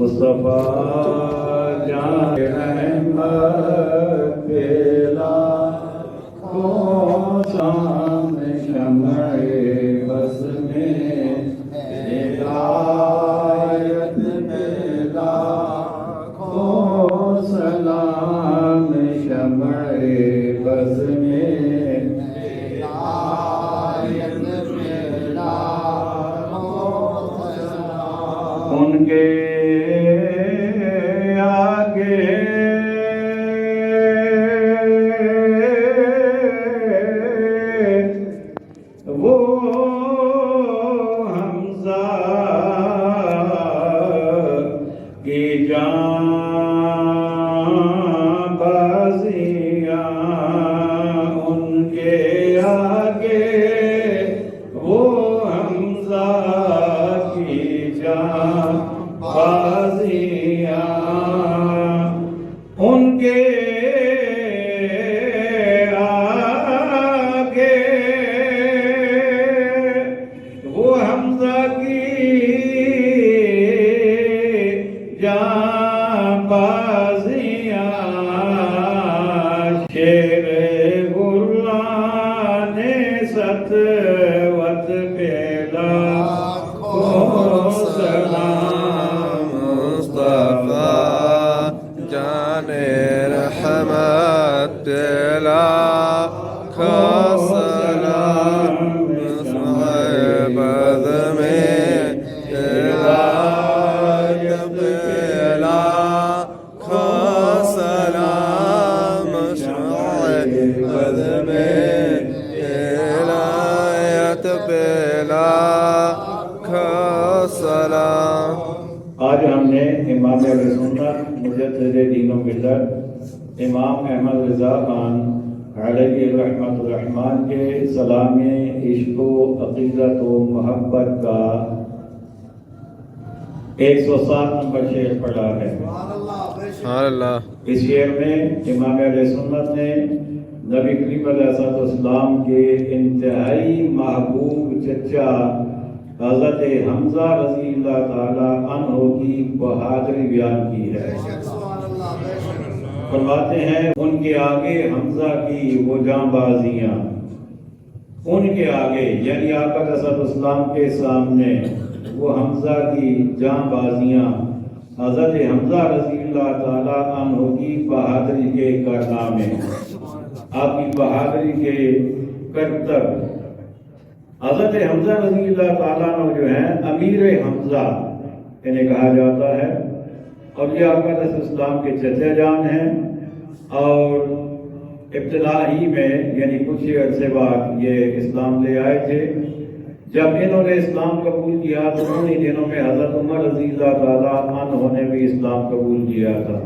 مصطفیٰ جان احمد پیلا کو سامنے شمع بس میں ہدایت پیلا کو سلام شمع بس میں ہدایت پیلا کو سلام ان کے آج ہم نے امام اہل سنت مجدد دین و ملت امام احمد رضا خان علیہ رحمۃ الرحمن کے سلام عشق و عقیدت و محبت کا 107 نمبر شعر پڑھا ہے۔ اس شعر میں امام اہل سنت نے نبی کریم علیہ السلام کے انتہائی محبوب چچا حضرت حمزہ رضی اللہ تعالی عنہ کی بہادری بیان کی ہے۔ فرماتے ہیں ان کے آگے حمزہ کی وہ جاں بازیاں، ان کے آگے یعنی آقا علیہ السلام کے سامنے وہ حمزہ کی جاں بازیاں حضرت حمزہ رضی اللہ تعالی عنہ کی بہادری کے کارنامے، آپ کی بہادری کے کرتب۔ حضرت حمزہ رضی اللہ تعالیٰ عنہ جو ہیں امیر حمزہ انہیں کہا جاتا ہے، اور یہ آقا علیہ السلام کے چچا جان ہیں، اور ابتدا ہی میں یعنی کچھ ہی عرصے بعد یہ اسلام لے آئے تھے۔ جب انہوں نے اسلام قبول کیا تو انہی دنوں میں حضرت عمر رضی اللہ تعالیٰ عنہ نے بھی اسلام قبول کیا تھا۔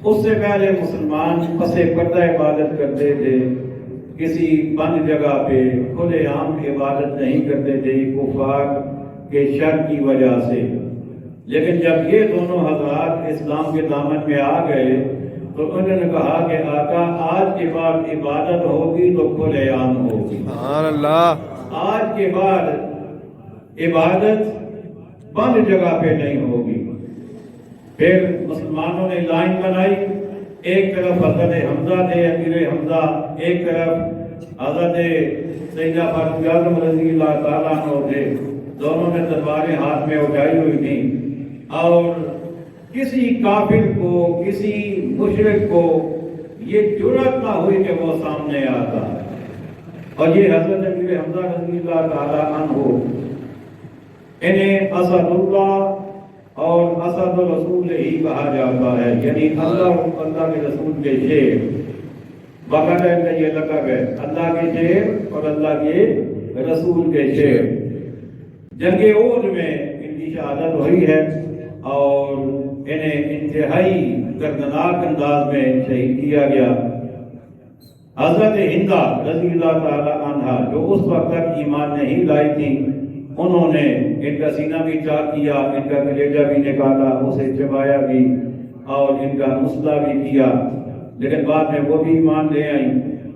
اس سے پہلے مسلمان پس پردہ عبادت کرتے تھے، کسی بند جگہ پہ کھلے عام عبادت نہیں کرتے تھے کفار کے شر کی وجہ سے، لیکن جب یہ دونوں حضرات اسلام کے دامن میں آ گئے تو انہوں نے کہا کہ آقا آج کے بعد عبادت ہوگی تو کھلے عام ہوگی، سبحان اللہ، آج کے بعد عبادت بند جگہ پہ نہیں ہوگی۔ پھر مسلمانوں نے لائن بنائی، ایک طرف حضرت حمزہ تھے امیر حمزہ، ایک طرف حضرت سیدنا فاروق اعظم رضی اللہ تعالیٰ عنہ تھے، دونوں نے تلواریں ہاتھ میں اٹھائی ہوئی تھیں، اور کسی کافر کو کسی مشرک کو یہ جرأت نہ ہوئی کہ وہ سامنے آتا، اور یہ حضرت امیر حمزہ رضی اللہ تعالیٰ عنہ انہیں اسد اللہ اور اسد الرسول ہی کہا جاتا ہے، یعنی اللہ کے رسول کے شیر، باقاعدہ کا یہ لقب ہے، اللہ کے شیر اور اللہ کے رسول کے شیر۔ جنگ احد میں ان کی شہادت ہوئی ہے، اور انہیں انتہائی دردناک انداز میں شہید کیا گیا۔ حضرت ہندہ رضی اللہ تعالی عنہا جو اس وقت تک ایمان نہیں لائی تھی، انہوں نے ان کا سینہ بھی چاک کیا، ان کا کلیجہ بھی نکالا، اسے چبایا بھی اور ان کا مسئلہ بھی کیا، لیکن بعد میں وہ بھی ایمان لے آئیں۔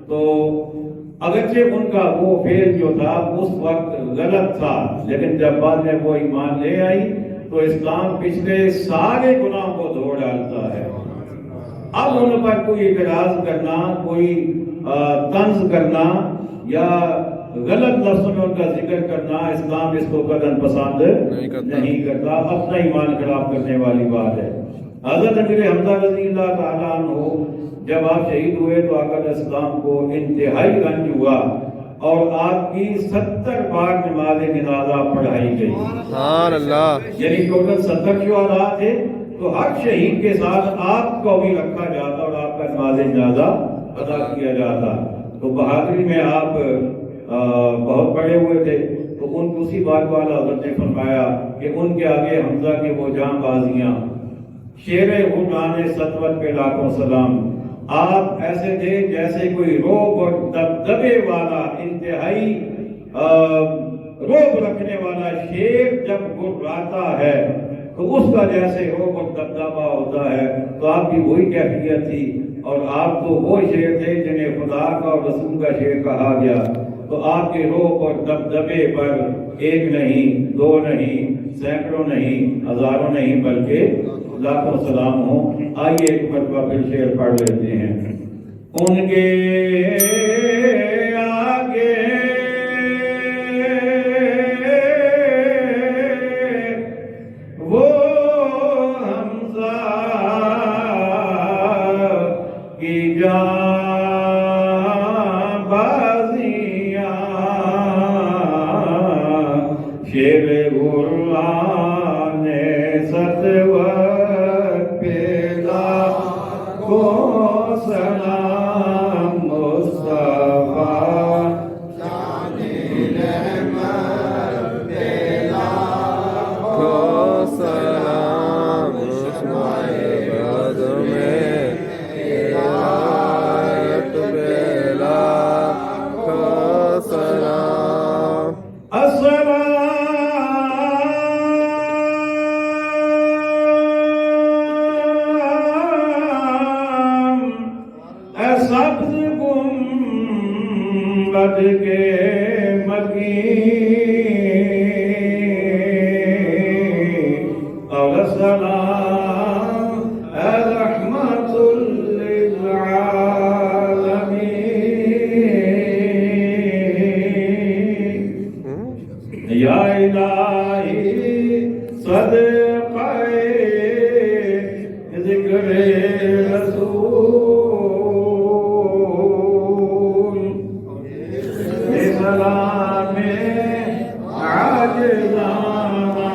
تو اگرچہ ان کا وہ فعل جو تھا اس وقت غلط تھا، لیکن جب بعد میں وہ ایمان لے آئی تو تو اسلام پچھلے سارے گناہوں کو دھو ڈالتا ہے۔ اب ان پر کوئی اعتراض کرنا، کوئی طنز کرنا یا غلط لفظوں میں ان کا ذکر کرنا، اسلام اس کو قطعاً پسند نہیں کرتا، اپنا ایمان خراب کرنے والی بات ہے۔ حضرت امیر حمزہ رضی اللہ تعالیٰ عنہ جب آپ شہید ہوئے تو آقا علیہ السلام کو انتہائی رنج ہوا اور آپ کی 70 بار نماز جنازہ پڑھائی گئی۔ سبحان اللہ۔ یعنی ٹوٹل 70 شہداء تھے، تو ہر شہید کے ساتھ آپ کو بھی رکھا جاتا اور آپ کا نماز جنازہ ادا کیا جاتا۔ تو بہادری میں آپ بہت بڑے ہوئے تھے، تو ان اسی بات کو اعلیٰ حضرت نے فرمایا کہ ان کے آگے حمزہ کی وہ جاں بازیاں، شیر غلام سطوت پہ لاکھوں سلام۔ آپ ایسے تھے جیسے کوئی روب اور دبدبے والا، انتہائی روب رکھنے والا شیر جب گھراتا ہے تو اس کا جیسے روب اور دبدبہ ہوتا ہے، تو آپ کی وہی کیفیت تھی۔ اور آپ تو وہ شیر تھے جنہیں خدا کا اور رسول کا شیر کہا گیا۔ تو آپ کے روب اور دبدبے پر ایک نہیں، دو نہیں، سینکڑوں نہیں، ہزاروں نہیں، بلکہ لاکھوں سلام ہوں۔ آئیے ایک مرتبہ پھر شعر پڑھ لیتے ہیں۔ ان کے آگے وہ حمزہ کی جاں بازیاں، شیر غلام سطوت پہ لاکھوں سلام، مصطفیٰ جان رحمت پہ لاکھوں سلام، بعد میں ہدایت پہ لاکھوں سلام۔ سبز گنبد کے مکین اور السلام رحمت للعالمین۔ یا الہی صدقہ ذکر رسول، سلام عاجزانہ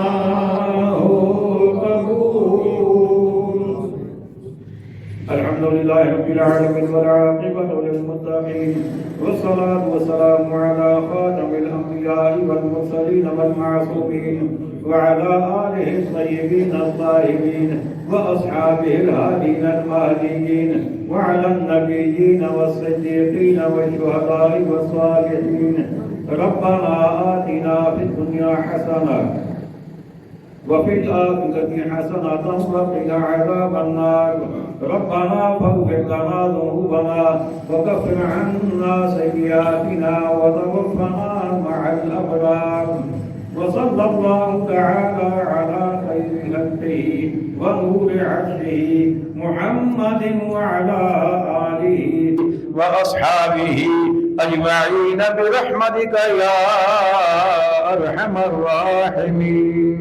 ہو قبول۔ الحمدللہ رب العالمین والعاقبۃ للمتقین، والصلاة والسلام علی خاتم الانبیاء والمرسلین والمعصومین، وعلى آلہ الطیبین الطاہرین وأصحابه الهادين المهديين، وعلى النبيين والصديقين والشهداء والصالحين۔ ربنا آتنا في الدنيا حسنة وفي الآخرة حسنة وقنا عذاب النار۔ ربنا فاغفر لنا ذنوبنا وكفر عنا سيئاتنا وتوفنا مع الأبرار۔ وصلى الله تعالى على خير خلقه ونور عرشه محمد وعلى آله وأصحابه أجمعين برحمتك يا أرحم الراحمين۔